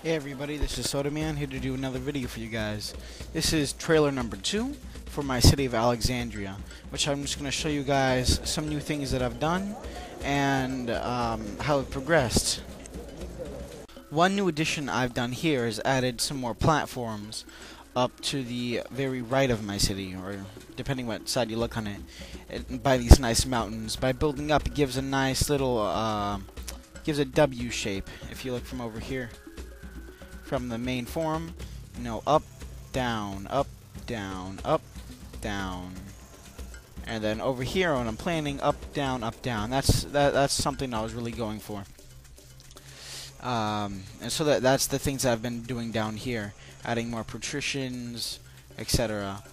Hey everybody, this is Sodaman here to do another video for you guys. This is trailer number 2 for my city of Alexandria, which I'm just going to show you guys some new things that I've done and how it progressed. One new addition I've done here is added some more platforms up to the very right of my city, or depending what side you look on it, by these nice mountains. By building up, it gives a nice little, gives a W shape if you look from over here. From the main forum, up, down, up, down, up, down, and then over here when I'm planning, up, down, up, down. That's something I was really going for. And so that's the things that I've been doing down here, adding more patricians, etc.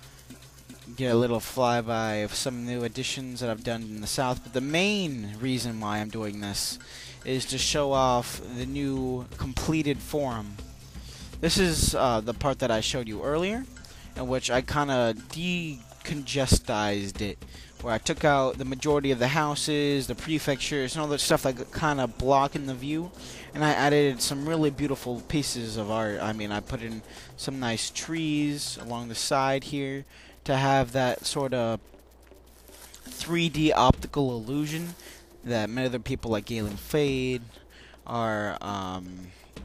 Get a little flyby of some new additions that I've done in the south. But the main reason why I'm doing this is to show off the new completed forum. This is the part that I showed you earlier, in which I kind of decongestized it, where I took out the majority of the houses, the prefectures, and all that stuff that kind of blocking the view, and I added some really beautiful pieces of art. I mean, I put in some nice trees along the side here to have that sort of 3D optical illusion that many other people like Galen Fade are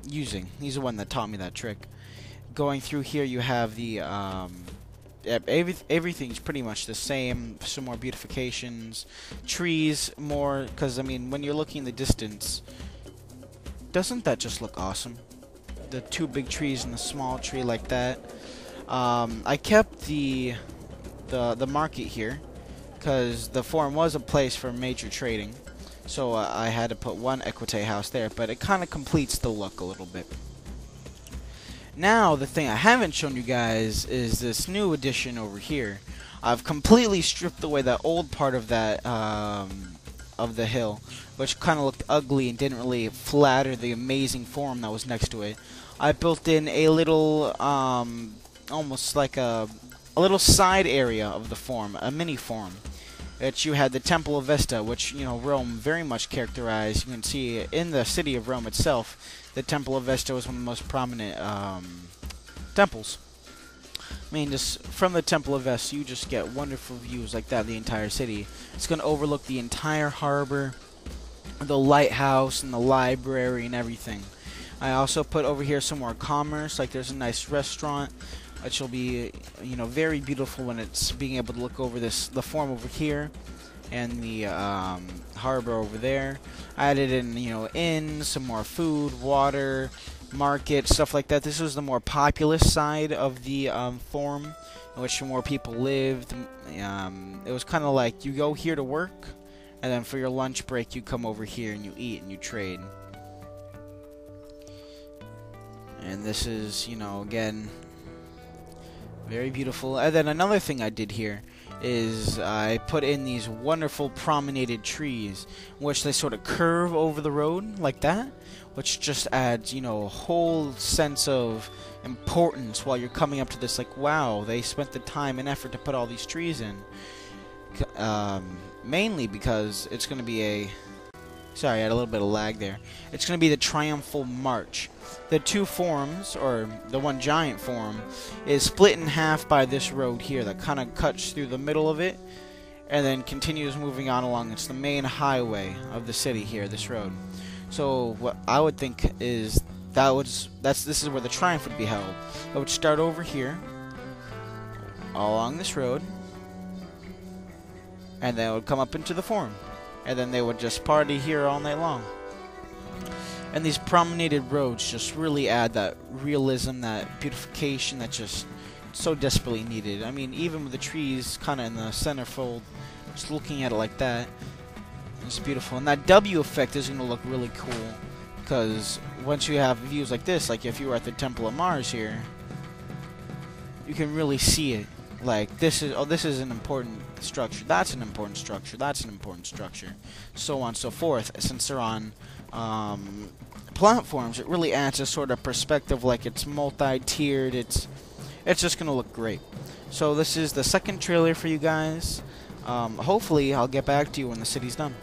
using. He's the one that taught me that trick. Going through here, you have the everything's pretty much the same. Some more beautifications, trees more, because I mean, when you're looking in the distance, doesn't that just look awesome? The two big trees and the small tree like that. I kept the market here because the forum was a place for major trading. So I had to put one Equite house there, but it kind of completes the look a little bit. Now, the thing I haven't shown you guys is this new addition over here. I've completely stripped away that old part of that, of the hill, which kind of looked ugly and didn't really flatter the amazing forum that was next to it. I built in a little, almost like a little side area of the forum, a mini forum. That you had the Temple of Vesta, which, Rome very much characterized. You can see in the city of Rome itself, the Temple of Vesta was one of the most prominent temples. I mean, just from the Temple of Vesta, you just get wonderful views like that of the entire city. It's going to overlook the entire harbor, the lighthouse, and the library, and everything. I also put over here some more commerce, like there's a nice restaurant, which will be, very beautiful when it's being able to look over the forum over here, and the harbor over there. I added in, inns, some more food, water, market, stuff like that. This was the more populous side of the forum, in which more people lived. It was kind of like you go here to work, and then for your lunch break you come over here and you eat and you trade. And this is, again, very beautiful. And then another thing I did here is I put in these wonderful promenaded trees, which they sort of curve over the road like that, which just adds, a whole sense of importance while you're coming up to this. Like, wow, they spent the time and effort to put all these trees in. Mainly because it's going to be a... Sorry, I had a little bit of lag there. It's going to be the Triumphal March. The two forums, or the one giant forum, is split in half by this road here that kind of cuts through the middle of it and then continues moving on along. It's the main highway of the city here, this road. So what I would think is this is where the Triumph would be held. It would start over here along this road, and then it would come up into the forum. And then they would just party here all night long. And these promenaded roads just really add that realism, that beautification that just so desperately needed. I mean, even with the trees kind of in the centerfold, just looking at it like that, it's beautiful. And that W effect is going to look really cool, because once you have views like this, like if you were at the Temple of Mars here, you can really see it. Like, this is an important structure, that's an important structure, that's an important structure, so on and so forth. Since they're on platforms, it really adds a sort of perspective, like it's multi-tiered, it's just going to look great. So this is the second trailer for you guys. Hopefully I'll get back to you when the city's done.